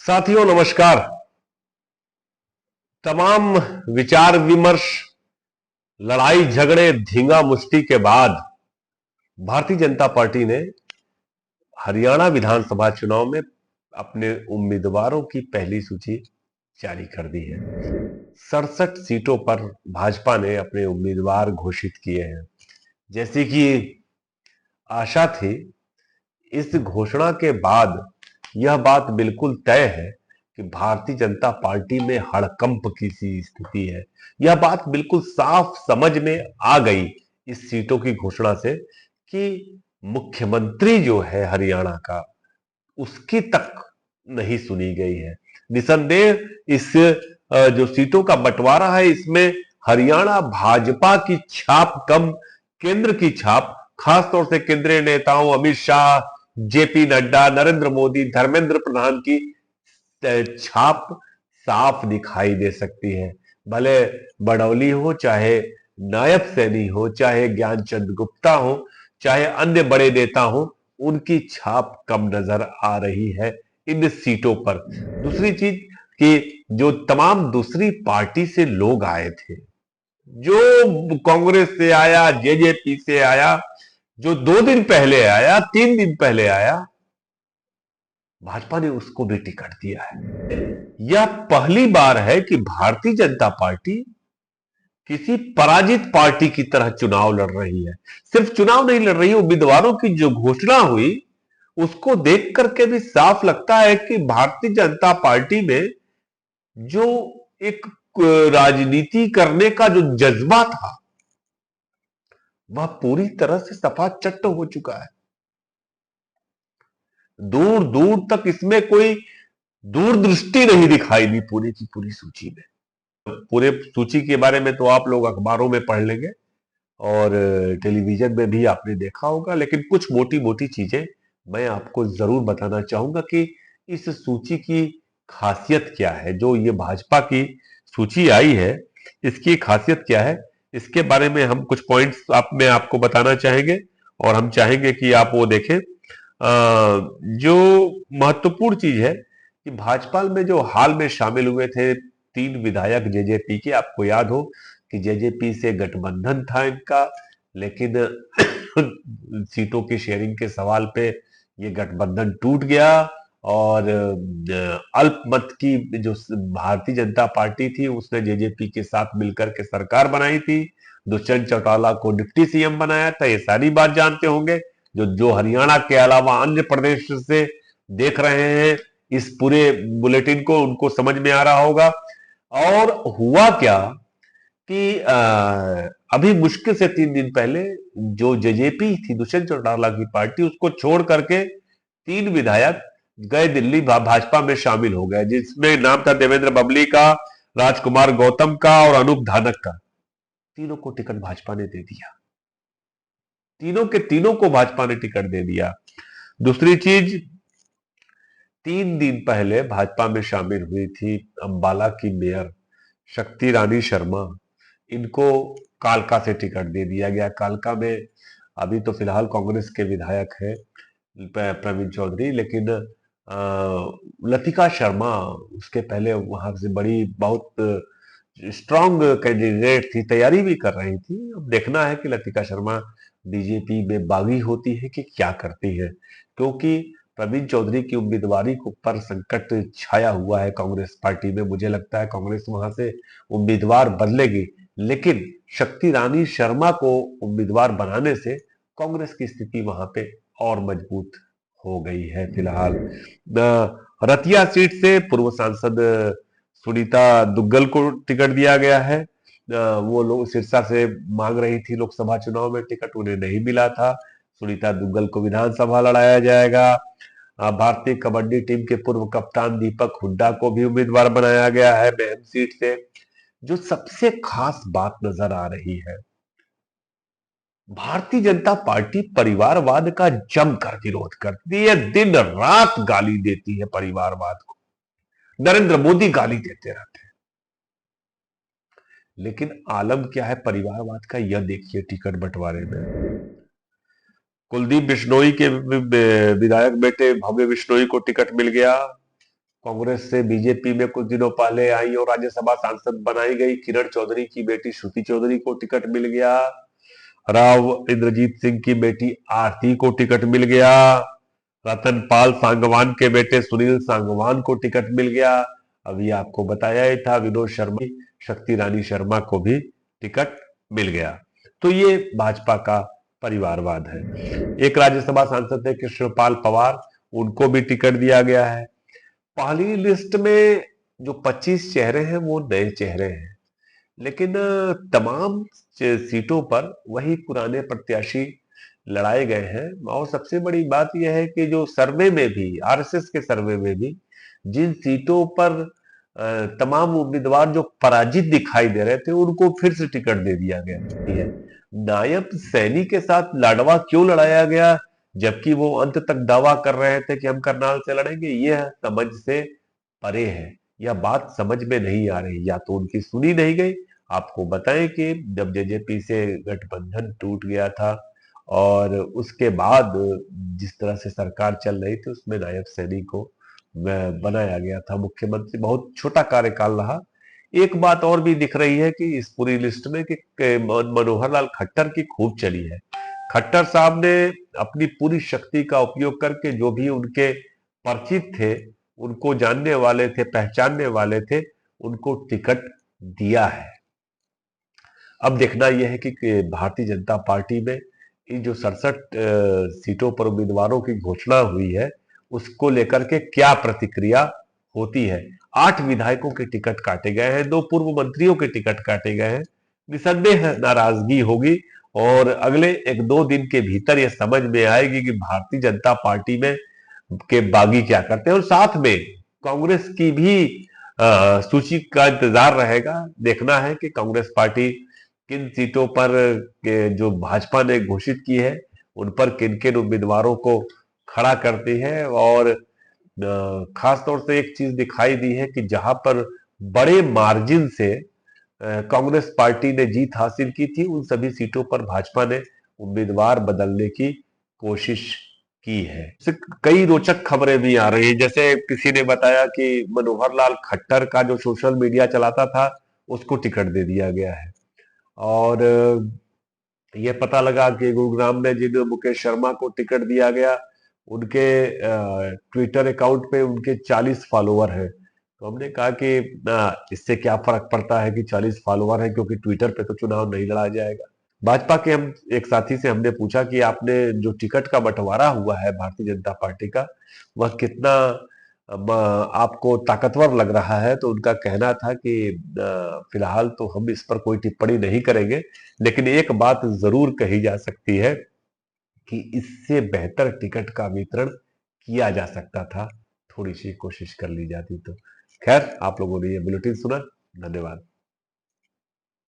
साथियों नमस्कार। तमाम विचार विमर्श, लड़ाई झगड़े, धींगा मुष्टि के बाद भारतीय जनता पार्टी ने हरियाणा विधानसभा चुनाव में अपने उम्मीदवारों की पहली सूची जारी कर दी है। 67 सीटों पर भाजपा ने अपने उम्मीदवार घोषित किए हैं। जैसी कि आशा थी, इस घोषणा के बाद यह बात बिल्कुल तय है कि भारतीय जनता पार्टी में हड़कंप की सी स्थिति है। यह बात बिल्कुल साफ समझ में आ गई इस सीटों की घोषणा से कि मुख्यमंत्री जो है हरियाणा का, उसकी तक नहीं सुनी गई है। निसंदेह इस जो सीटों का बंटवारा है, इसमें हरियाणा भाजपा की छाप कम, केंद्र की छाप, खासतौर से केंद्रीय नेताओं अमित शाह, जेपी नड्डा, नरेंद्र मोदी, धर्मेंद्र प्रधान की छाप साफ दिखाई दे सकती है। भले बड़ौली हो, चाहे नायब सैनी हो, चाहे ज्ञानचंद गुप्ता हो, चाहे अन्य बड़े नेता हो, उनकी छाप कम नजर आ रही है इन सीटों पर। दूसरी चीज कि जो तमाम दूसरी पार्टी से लोग आए थे, जो कांग्रेस से आया, जेजेपी से आया, जो 2 दिन पहले आया, 3 दिन पहले आया, भाजपा ने उसको भी टिकट दिया है। यह पहली बार है कि भारतीय जनता पार्टी किसी पराजित पार्टी की तरह चुनाव लड़ रही है। सिर्फ चुनाव नहीं लड़ रही, उम्मीदवारों की जो घोषणा हुई उसको देख करके भी साफ लगता है कि भारतीय जनता पार्टी में जो एक राजनीति करने का जो जज्बा था, वह पूरी तरह से सफा चट्ट हो चुका है। दूर दूर तक इसमें कोई दूरदृष्टि नहीं दिखाई दी पूरी की पूरी सूची में। पूरे सूची के बारे में तो आप लोग अखबारों में पढ़ लेंगे और टेलीविजन में भी आपने देखा होगा, लेकिन कुछ मोटी मोटी चीजें मैं आपको जरूर बताना चाहूंगा कि इस सूची की खासियत क्या है। जो ये भाजपा की सूची आई है, इसकी खासियत क्या है, इसके बारे में हम कुछ पॉइंट्स में आपको बताना चाहेंगे और हम चाहेंगे कि आप वो देखें। जो महत्वपूर्ण चीज है कि भाजपा में जो हाल में शामिल हुए थे 3 विधायक जेजेपी के, आपको याद हो कि जेजेपी से गठबंधन था इनका, लेकिन सीटों की शेयरिंग के सवाल पे ये गठबंधन टूट गया और अल्पमत की जो भारतीय जनता पार्टी थी, उसने जेजेपी के साथ मिलकर के सरकार बनाई थी। दुष्यंत चौटाला को डिप्टी सीएम बनाया था, ये सारी बात जानते होंगे। जो जो हरियाणा के अलावा अन्य प्रदेश से देख रहे हैं इस पूरे बुलेटिन को, उनको समझ में आ रहा होगा। और हुआ क्या कि अभी मुश्किल से 3 दिन पहले जो जेजेपी थी, दुष्यंत चौटाला की पार्टी, उसको छोड़ करके 3 विधायक गए दिल्ली, भाजपा में शामिल हो गए, जिसमें नाम था देवेंद्र बबली का, राजकुमार गौतम का और अनूप धानक का। तीनों को टिकट भाजपा ने दे दिया, तीनों के तीनों को भाजपा ने टिकट दे दिया। दूसरी चीज, 3 दिन पहले भाजपा में शामिल हुई थी अंबाला की मेयर शक्ति रानी शर्मा, इनको कालका से टिकट दे दिया गया। कालका में अभी तो फिलहाल कांग्रेस के विधायक है प्रवीण चौधरी, लेकिन लतिका शर्मा उसके पहले वहां से बड़ी बहुत स्ट्रांग कैंडिडेट थी, तैयारी भी कर रही थी। अब देखना है कि लतिका शर्मा बीजेपी में बागी होती है कि क्या करती है, क्योंकि प्रवीण चौधरी की उम्मीदवारी को पर संकट छाया हुआ है कांग्रेस पार्टी में। मुझे लगता है कांग्रेस वहां से उम्मीदवार बदलेगी, लेकिन शक्ति रानी शर्मा को उम्मीदवार बनाने से कांग्रेस की स्थिति वहां पे और मजबूत हो गई है। फिलहाल रतिया सीट से पूर्व सांसद सुनीता दुग्गल को टिकट दिया गया है। वो लोग सिरसा से मांग रही थी लोकसभा चुनाव में टिकट, उन्हें नहीं मिला था। सुनीता दुग्गल को विधानसभा लड़ाया जाएगा। भारतीय कबड्डी टीम के पूर्व कप्तान दीपक हुड्डा को भी उम्मीदवार बनाया गया है महम सीट से। जो सबसे खास बात नजर आ रही है, भारतीय जनता पार्टी परिवारवाद का जमकर विरोध करती है, दिन रात गाली देती है परिवारवाद को, नरेंद्र मोदी गाली देते रहते हैं। लेकिन आलम क्या है परिवारवाद का, यह देखिए टिकट बंटवारे में कुलदीप बिश्नोई के विधायक बेटे भव्य बिश्नोई को टिकट मिल गया। कांग्रेस से बीजेपी में कुछ दिनों पहले आई और राज्यसभा सांसद बनाई गई किरण चौधरी की बेटी श्रुति चौधरी को टिकट मिल गया। राव इंद्रजीत सिंह की बेटी आरती को टिकट मिल गया। रतन पाल सांगवान के बेटे सुनील सांगवान को टिकट मिल गया। अभी आपको बताया ही था विनोद शर्मा, शक्ति रानी शर्मा को भी टिकट मिल गया। तो ये भाजपा का परिवारवाद है। एक राज्यसभा सांसद थे कृष्णपाल पवार, उनको भी टिकट दिया गया है। पहली लिस्ट में जो 25 चेहरे हैं वो नए चेहरे हैं, लेकिन तमाम सीटों पर वही पुराने प्रत्याशी लड़ाए गए हैं। और सबसे बड़ी बात यह है कि जो सर्वे में भी, आरएसएस के सर्वे में भी जिन सीटों पर तमाम उम्मीदवार जो पराजित दिखाई दे रहे थे उनको फिर से टिकट दे दिया गया है। नायब सैनी के साथ लाडवा क्यों लड़ाया गया, जबकि वो अंत तक दावा कर रहे थे कि हम करनाल से लड़ेंगे, यह समझ से परे है। यह बात समझ में नहीं आ रही, या तो उनकी सुनी नहीं गई। आपको बताएं कि जब जेजेपी से गठबंधन टूट गया था और उसके बाद जिस तरह से सरकार चल रही थी उसमें नायब सैनी को बनाया गया था मुख्यमंत्री। बहुत छोटा कार्यकाल रहा। एक बात और भी दिख रही है कि इस पूरी लिस्ट में कि मनोहर लाल खट्टर की खूब चली है। खट्टर साहब ने अपनी पूरी शक्ति का उपयोग करके जो भी उनके परिचित थे, उनको जानने वाले थे, पहचानने वाले थे, उनको टिकट दिया है। अब देखना यह है कि भारतीय जनता पार्टी में इन जो 67 सीटों पर उम्मीदवारों की घोषणा हुई है उसको लेकर के क्या प्रतिक्रिया होती है। 8 विधायकों के टिकट काटे गए हैं, 2 पूर्व मंत्रियों के टिकट काटे गए हैं। निसंदेह नाराजगी होगी और अगले 1-2 दिन के भीतर यह समझ में आएगी कि भारतीय जनता पार्टी में के बागी क्या करते हैं। और साथ में कांग्रेस की भी सूची का इंतजार रहेगा। देखना है कि कांग्रेस पार्टी किन सीटों पर जो भाजपा ने घोषित की है उन पर किन किन उम्मीदवारों को खड़ा करती है। और खास तौर से एक चीज दिखाई दी है कि जहां पर बड़े मार्जिन से कांग्रेस पार्टी ने जीत हासिल की थी उन सभी सीटों पर भाजपा ने उम्मीदवार बदलने की कोशिश की है। कई रोचक खबरें भी आ रही है, जैसे किसी ने बताया कि मनोहर लाल खट्टर का जो सोशल मीडिया चलाता था उसको टिकट दे दिया गया है। और ये पता लगा कि गुरुग्राम में जिन मुकेश शर्मा को टिकट दिया गया उनके ट्विटर अकाउंट पे उनके 40 फॉलोवर हैं। तो हमने कहा कि इससे क्या फर्क पड़ता है कि 40 फॉलोवर है, क्योंकि ट्विटर पे तो चुनाव नहीं लड़ा जाएगा। भाजपा के हम एक साथी से हमने पूछा कि आपने जो टिकट का बंटवारा हुआ है भारतीय जनता पार्टी का वह कितना आपको ताकतवर लग रहा है, तो उनका कहना था कि फिलहाल तो हम इस पर कोई टिप्पणी नहीं करेंगे, लेकिन एक बात जरूर कही जा सकती है कि इससे बेहतर टिकट का वितरण किया जा सकता था, थोड़ी सी कोशिश कर ली जाती तो। खैर, आप लोगों ने ये बुलेटिन सुना, धन्यवाद।